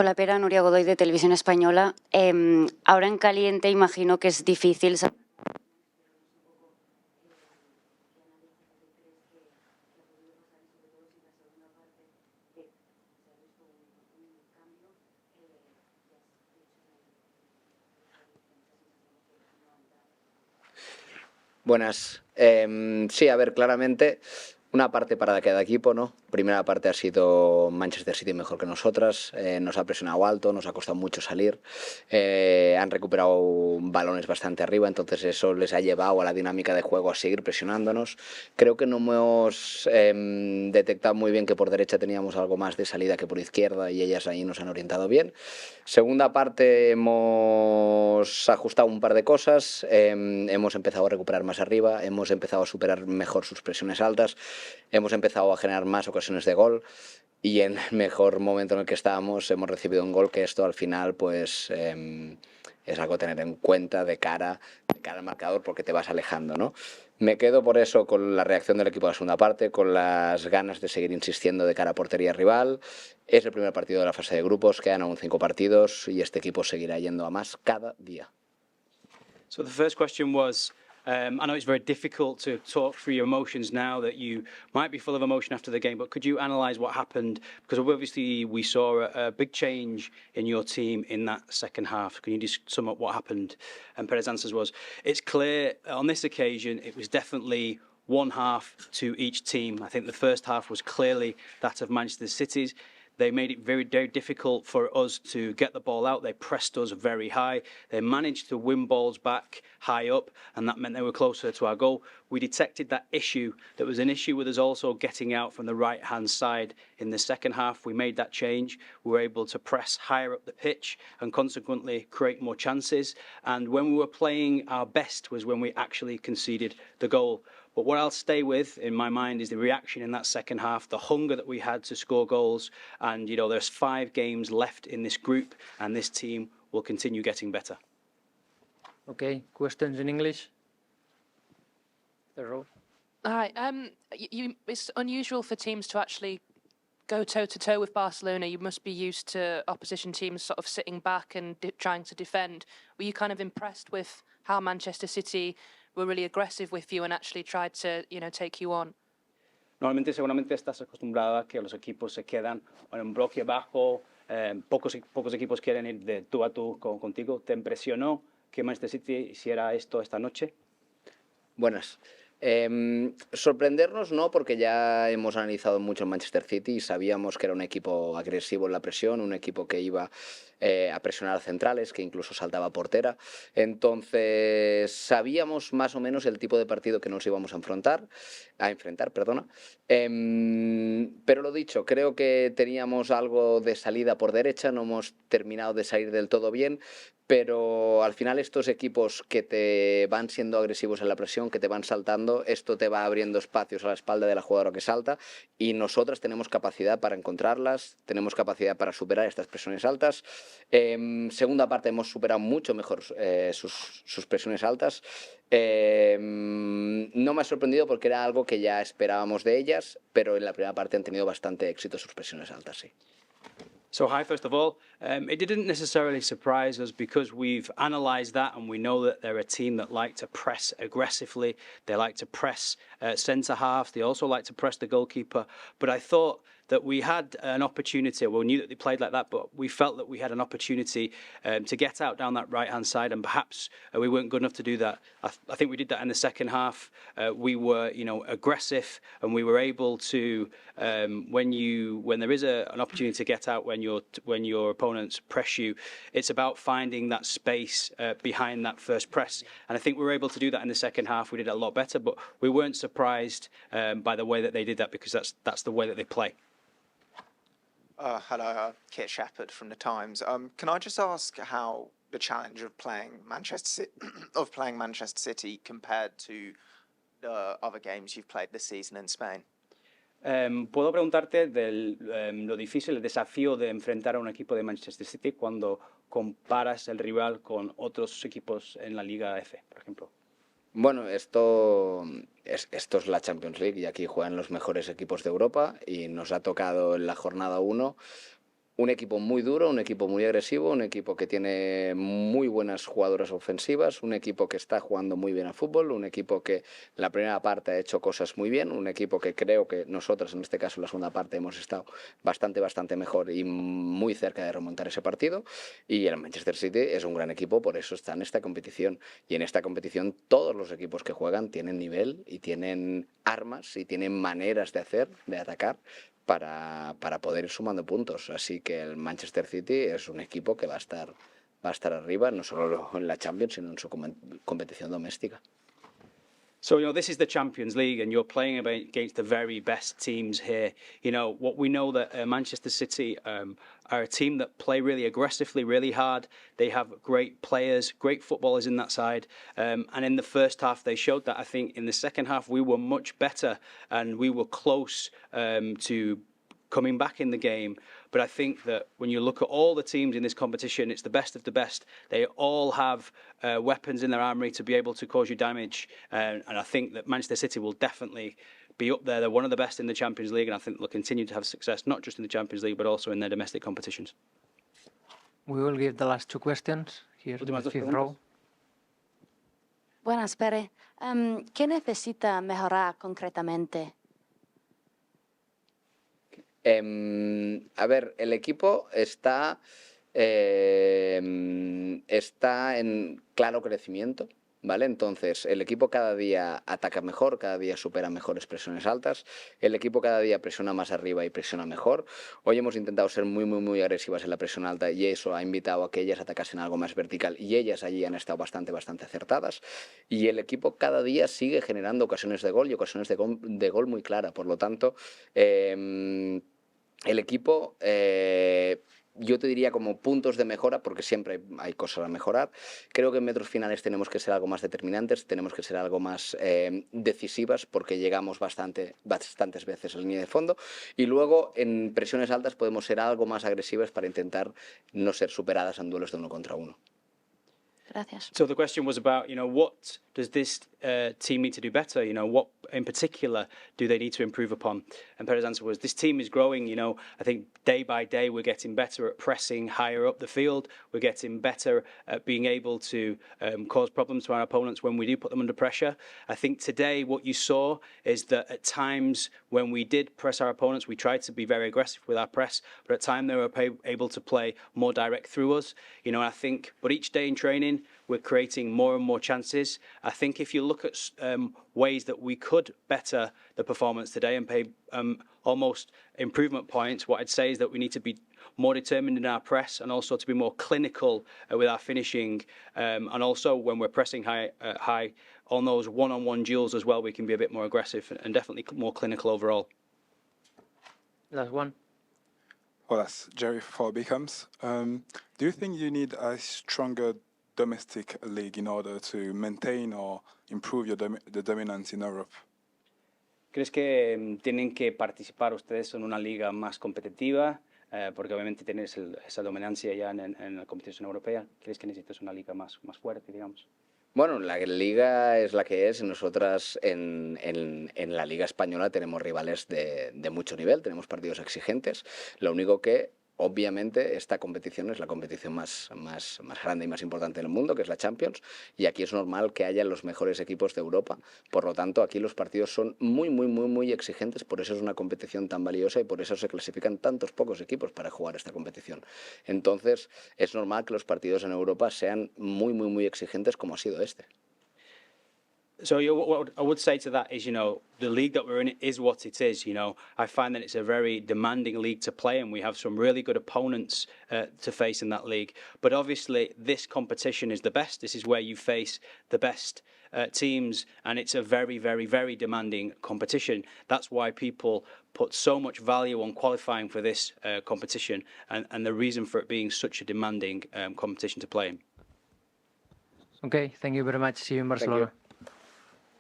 Hola, Pera, Nuria Godoy de Televisión Española. Ahora en caliente imagino que es difícil saber. Buenas. Sí, a ver, claramente una parte para cada equipo, ¿no? Primera parte ha sido Manchester City mejor que nosotras, nos ha presionado alto, nos ha costado mucho salir, han recuperado balones bastante arriba, entonces eso les ha llevado a la dinámica de juego a seguir presionándonos. Creo que no hemos detectado muy bien que por derecha teníamos algo más de salida que por izquierda y ellas ahí nos han orientado bien. Segunda parte hemos ajustado un par de cosas, hemos empezado a recuperar más arriba, hemos empezado a superar mejor sus presiones altas, hemos empezado a generar más ocasiones de gol y en el mejor momento en el que estábamos hemos recibido un gol que esto al final pues es algo a tener en cuenta de cara al marcador porque te vas alejando, ¿no? Me quedo por eso con la reacción del equipo de la segunda parte, con las ganas de seguir insistiendo de cara a portería rival. Es el primer partido de la fase de grupos, quedan aún 5 partidos y este equipo seguirá yendo a más cada día. So the first question was, I know it's very difficult to talk through your emotions now that you might be full of emotion after the game, but could you analyse what happened? Because obviously we saw a big change in your team in that second half. Can you just sum up what happened? And Perez's answer was, it's clear on this occasion it was definitely one half to each team. I think the first half was clearly that of Manchester City's. They made it very, very difficult for us to get the ball out. They pressed us very high. They managed to win balls back high up, and that meant they were closer to our goal. We detected that issue. There was an issue with us also getting out from the right-hand side in the second half. We made that change. We were able to press higher up the pitch and consequently create more chances. And when we were playing our best was when we actually conceded the goal. But what I'll stay with in my mind is the reaction in that second half, the hunger that we had to score goals. And, you know, there's 5 games left in this group and this team will continue getting better. Okay, questions in English? Hi. It's unusual for teams to actually go toe-to-toe with Barcelona. You must be used to opposition teams sort of sitting back and trying to defend. Were you kind of impressed with how Manchester City were really aggressive with you and actually tried to, you know, take you on? Normalmente, seguramente estás acostumbrada a que los equipos se quedan en un bloque bajo, pocos equipos quieren ir de tú a tú contigo. ¿Te impresionó que Manchester City hiciera esto esta noche? Buenas. Sorprendernos no, porque ya hemos analizado mucho el Manchester City y sabíamos que era un equipo agresivo en la presión, un equipo que iba a presionar a centrales, que incluso saltaba a portera. Entonces sabíamos más o menos el tipo de partido que nos íbamos a enfrentar. Pero lo dicho, creo que teníamos algo de salida por derecha, no hemos terminado de salir del todo bien, pero al final estos equipos que te van siendo agresivos en la presión, que te van saltando, esto te va abriendo espacios a la espalda de la jugadora que salta y nosotras tenemos capacidad para encontrarlas, tenemos capacidad para superar estas presiones altas. Segunda parte hemos superado mucho mejor sus presiones altas. No me ha sorprendido porque era algo que ya esperábamos de ellas, pero en la primera parte han tenido bastante éxito sus presiones altas, sí. So hi, first of all. It didn't necessarily surprise us because we've analysed that and we know that they're a team that like to press aggressively. They like to press centre half. They also like to press the goalkeeper. But I thought that we had an opportunity, well, we knew that they played like that, but we felt that we had an opportunity to get out down that right-hand side, and perhaps we weren't good enough to do that. I think we did that in the second half. We were, you know, aggressive, and we were able to, when there is an opportunity to get out, when your opponents press you, it's about finding that space behind that first press. And I think we were able to do that in the second half. We did it a lot better, but we weren't surprised by the way that they did that because that's the way that they play. Hello, Kit Shepherd from The Times. Can I just ask how the challenge of playing Manchester City compared to the other games you've played this season in Spain? Puedo preguntarte lo difícil, el desafío de enfrentar a un equipo de Manchester City cuando comparas el rival con otros equipos en la Liga F, por ejemplo. Bueno, esto es la Champions League y aquí juegan los mejores equipos de Europa y nos ha tocado en la jornada 1 un equipo muy duro, un equipo muy agresivo, un equipo que tiene muy buenas jugadoras ofensivas, un equipo que está jugando muy bien al fútbol, un equipo que en la primera parte ha hecho cosas muy bien, un equipo que creo que nosotros, en este caso en la segunda parte, hemos estado bastante mejor y muy cerca de remontar ese partido. Y el Manchester City es un gran equipo, por eso está en esta competición. Y en esta competición todos los equipos que juegan tienen nivel y tienen armas y tienen maneras de hacer, de atacar, para poder ir sumando puntos. Así que el Manchester City es un equipo que va a estar arriba, no solo en la Champions, sino en su competición doméstica. So, this is the Champions League and you're playing against the very best teams here. What we know that Manchester City are a team that play really aggressively, really hard. They have great players, great footballers in that side. And in the first half, they showed that. I think in the second half, we were much better and we were close to coming back in the game. But I think that when you look at all the teams in this competition, it's the best of the best. They all have weapons in their armoury to be able to cause you damage. And I think that Manchester City will definitely be up there. They're one of the best in the Champions League, and I think they'll continue to have success, not just in the Champions League, but also in their domestic competitions. We will give the last two questions here in Últimas the dos fifth preguntas. row. Buenas, Pere. ¿Qué necesita mejorar concretamente? A ver, el equipo está en claro crecimiento, ¿vale? Entonces, el equipo cada día ataca mejor, cada día supera mejores presiones altas, el equipo cada día presiona más arriba y presiona mejor. Hoy hemos intentado ser muy agresivas en la presión alta y eso ha invitado a que ellas atacasen algo más vertical y ellas allí han estado bastante acertadas. Y el equipo cada día sigue generando ocasiones de gol y ocasiones de gol muy clara. Por lo tanto, el equipo, yo te diría como puntos de mejora, porque siempre hay cosas a mejorar. Creo que en metros finales tenemos que ser algo más determinantes, tenemos que ser algo más decisivas, porque llegamos bastantes veces a la línea de fondo. Y luego en presiones altas podemos ser algo más agresivas para intentar no ser superadas en duelos de 1 contra 1. Gracias. So the question was about, what does this team need to do better? What in particular do they need to improve upon? And Pere's answer was, this team is growing. I think day by day we're getting better at pressing higher up the field. We're getting better at being able to cause problems to our opponents when we do put them under pressure. I think today what you saw is that at times when we did press our opponents, we tried to be very aggressive with our press, but at times they were able to play more direct through us. I think, but each day in training, we're creating more and more chances. I think if you look at ways that we could better the performance today and pay almost improvement points, what I'd say is that we need to be more determined in our press and also to be more clinical with our finishing. And also when we're pressing high on those one-on-one duels as well, we can be a bit more aggressive and definitely more clinical overall. Last one. Well, that's Jerry for Beacons. Do you think you need a stronger domestic league in order to maintain or improve the dominance in Europe? ¿Crees que tienen que participar ustedes en una liga más competitiva? Porque obviamente tienes esa dominancia ya en la competición europea. ¿Crees que necesitas una liga más fuerte, digamos? Bueno, la liga es la que es. Nosotras en la liga española tenemos rivales de mucho nivel, tenemos partidos exigentes. Lo único que, obviamente, esta competición es la competición más grande y más importante del mundo, que es la Champions, y aquí es normal que haya los mejores equipos de Europa. Por lo tanto, aquí los partidos son muy exigentes, por eso es una competición tan valiosa y por eso se clasifican tantos pocos equipos para jugar esta competición. Entonces, es normal que los partidos en Europa sean muy exigentes como ha sido este. So what I would say to that is, the league that we're in is what it is. I find that it's a very demanding league to play, and we have some really good opponents to face in that league. But obviously, this competition is the best. This is where you face the best teams, and it's a very demanding competition. That's why people put so much value on qualifying for this competition, and the reason for it being such a demanding competition to play in. Okay, thank you very much. See you in Barcelona.